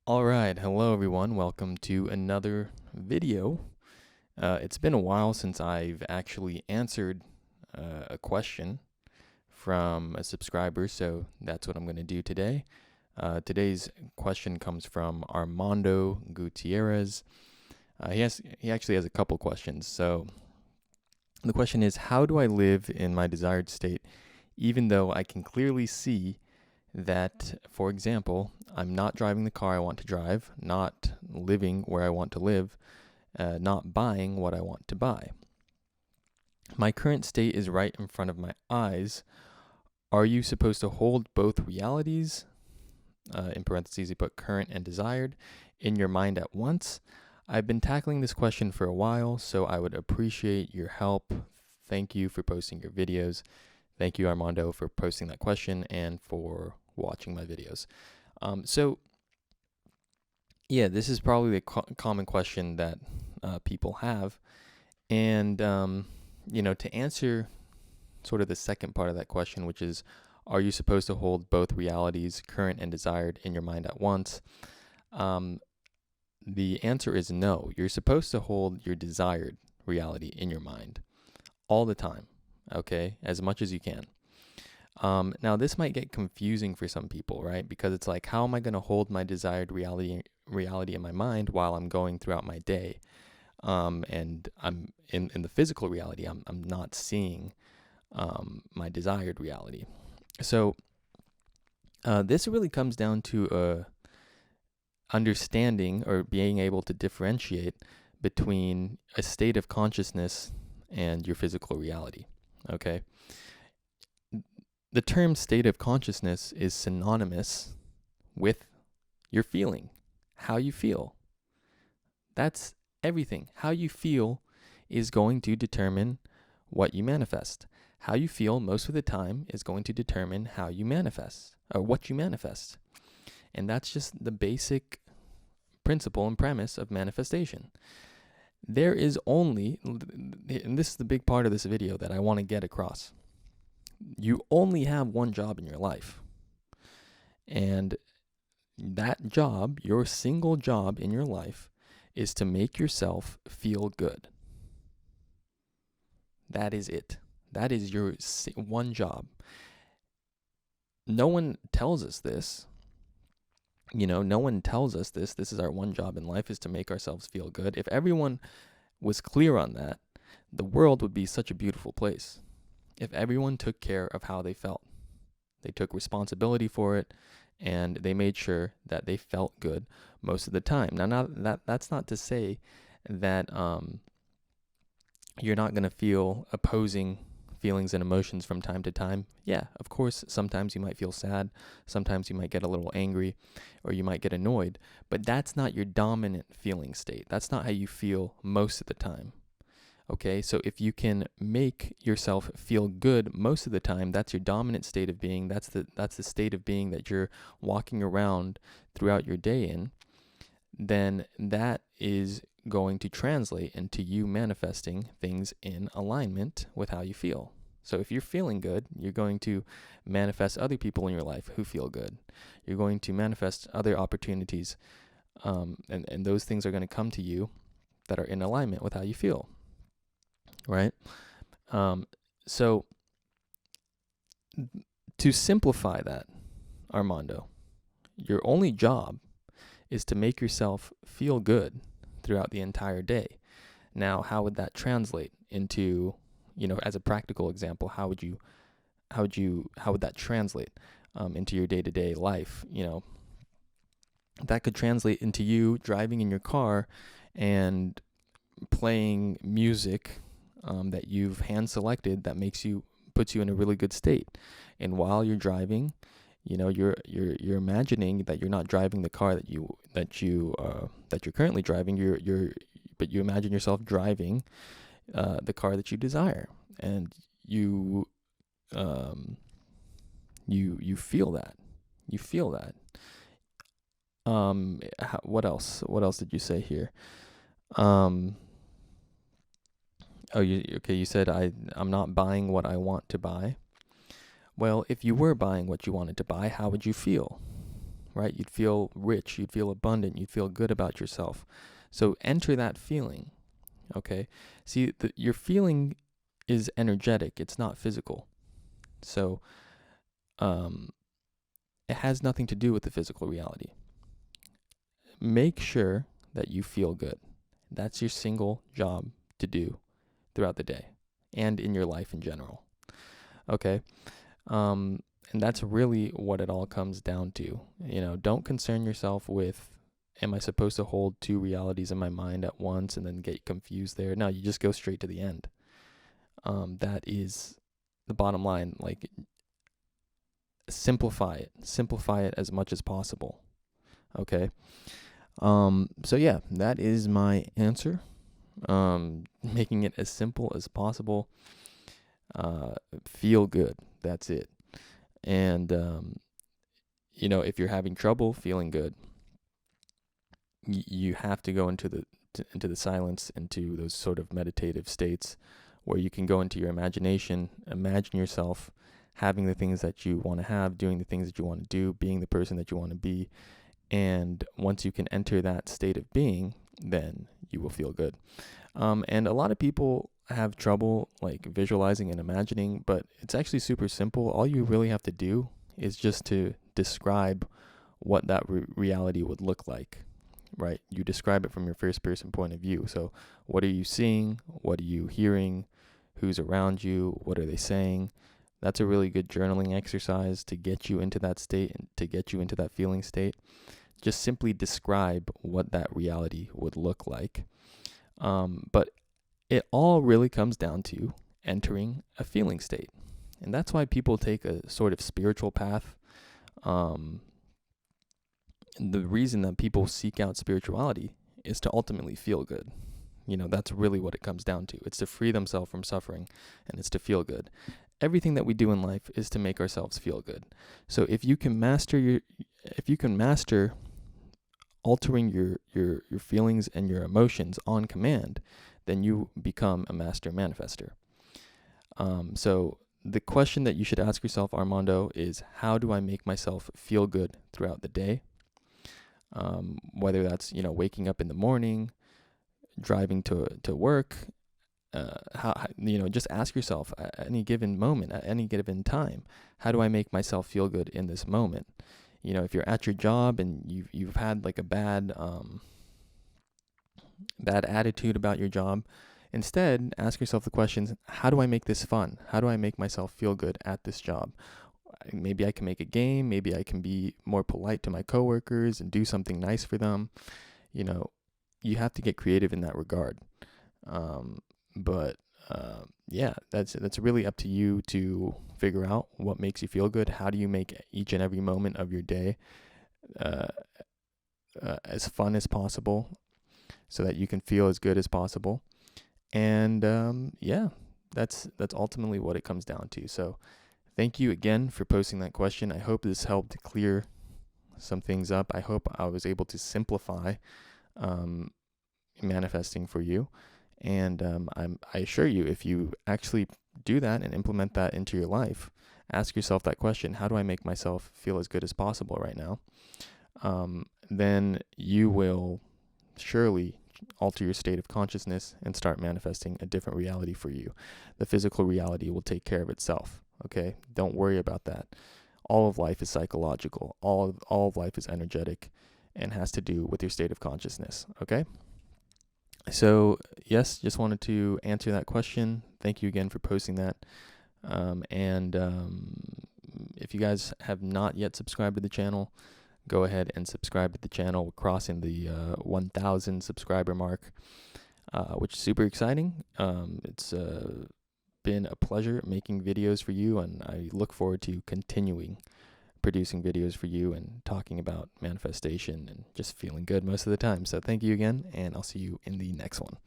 All right, hello everyone. Welcome to another video. It's been a while since I've actually answered a question from a subscriber, so that's what I'm going to do today. Today's question comes from Armando Gutierrez. He actually has a couple questions. So the question is, how do I live in my desired state, even though I can clearly see that, for example, I'm not driving the car I want to drive, not living where I want to live, not buying what I want to buy. My current state is right in front of my eyes. Are you supposed to hold both realities, in parentheses you put current and desired, in your mind at once? I've been tackling this question for a while, so I would appreciate your help. Thank you for posting your videos. Thank you, Armando, for posting that question and for watching my videos. This is probably a common question that people have. And, to answer sort of the second part of that question, which is, are you supposed to hold both realities, current and desired, in your mind at once? The answer is no. You're supposed to hold your desired reality in your mind all the time, okay, as much as you can. Now, this might get confusing for some people, right? Because it's like, how am I going to hold my desired reality in my mind while I'm going throughout my day? And I'm in the physical reality, I'm not seeing my desired reality. So this really comes down to understanding or being able to differentiate between a state of consciousness and your physical reality, okay? The term state of consciousness is synonymous with your feeling, how you feel. That's everything. How you feel is going to determine what you manifest. How you feel most of the time is going to determine how you manifest, or what you manifest. And that's just the basic principle and premise of manifestation. There is only, and this is the big part of this video that I want to get across, you only have one job in your life. And that job, your single job in your life, is to make yourself feel good. That is it. That is your one job. No one tells us this. No one tells us this. This is our one job in life, is to make ourselves feel good. If everyone was clear on that, the world would be such a beautiful place. If everyone took care of how they felt, they took responsibility for it, and they made sure that they felt good most of the time. Now that's not to say that you're not going to feel opposing feelings and emotions from time to time. Yeah, of course, sometimes you might feel sad, sometimes you might get a little angry, or you might get annoyed, but that's not your dominant feeling state. That's not how you feel most of the time. Okay, so if you can make yourself feel good most of the time, that's your dominant state of being. That's the state of being that you're walking around throughout your day in. Then that is going to translate into you manifesting things in alignment with how you feel. So if you're feeling good, you're going to manifest other people in your life who feel good. You're going to manifest other opportunities, and those things are going to come to you that are in alignment with how you feel. Right? So to simplify that, Armando, your only job is to make yourself feel good throughout the entire day. Now, how would that translate into, as a practical example, how would that translate into your day-to-day life? That could translate into you driving in your car and playing music that you've hand selected that puts you in a really good state. And while you're driving, you're imagining that you're not driving the car that you're currently driving. But you imagine yourself driving the car that you desire, and you feel that. You feel that. What else? What else did you say here? You said I'm not buying what I want to buy. Well, if you were buying what you wanted to buy, how would you feel? right? You'd feel rich, you'd feel abundant, you'd feel good about yourself. So enter that feeling, okay? See, your feeling is energetic, it's not physical. So it has nothing to do with the physical reality. Make sure that you feel good. That's your single job to do throughout the day and in your life in general. Okay? And that's really what it all comes down to. Don't concern yourself with, am I supposed to hold two realities in my mind at once and then get confused there? No, you just go straight to the end. That is the bottom line. Like, simplify it as much as possible. Okay? So yeah, that is my answer. Making it as simple as possible. Feel good. That's it. And, if you're having trouble feeling good, you have to go into the silence, into those sort of meditative states where you can go into your imagination, imagine yourself having the things that you want to have, doing the things that you want to do, being the person that you want to be. And once you can enter that state of being, then you will feel good. And a lot of people have trouble like visualizing and imagining, but it's actually super simple. All you really have to do is just to describe what that reality would look like, right? You describe it from your first person point of view. So what are you seeing? What are you hearing? Who's around you? What are they saying? That's a really good journaling exercise to get you into that state and to get you into that feeling state. Just simply describe what that reality would look like. But it all really comes down to entering a feeling state. And that's why people take a sort of spiritual path. The reason that people seek out spirituality is to ultimately feel good. That's really what it comes down to. It's to free themselves from suffering, and it's to feel good. Everything that we do in life is to make ourselves feel good. So if you can master altering your feelings and your emotions on command, then you become a master manifester. So the question that you should ask yourself, Armando, is how do I make myself feel good throughout the day? Whether that's, waking up in the morning, driving to work, just ask yourself at any given moment, at any given time, how do I make myself feel good in this moment? If you're at your job and you've had like a bad attitude about your job, instead ask yourself the questions, how do I make this fun? How do I make myself feel good at this job? Maybe I can make a game. Maybe I can be more polite to my coworkers and do something nice for them. You have to get creative in that regard. But that's really up to you to figure out what makes you feel good. How do you make each and every moment of your day as fun as possible so that you can feel as good as possible? And that's ultimately what it comes down to. So thank you again for posting that question. I hope this helped clear some things up. I hope I was able to simplify manifesting for you. And I assure you, if you actually do that and implement that into your life, ask yourself that question, how do I make myself feel as good as possible right now? Then you will surely alter your state of consciousness and start manifesting a different reality for you. The physical reality will take care of itself, okay? Don't worry about that. All of life is psychological. All of life is energetic and has to do with your state of consciousness, okay? So, yes, just wanted to answer that question. Thank you again for posting that. If you guys have not yet subscribed to the channel, go ahead and subscribe to the channel. We're crossing the 1,000 subscriber mark, which is super exciting. It's been a pleasure making videos for you, and I look forward to continuing producing videos for you and talking about manifestation and just feeling good most of the time. So thank you again, and I'll see you in the next one.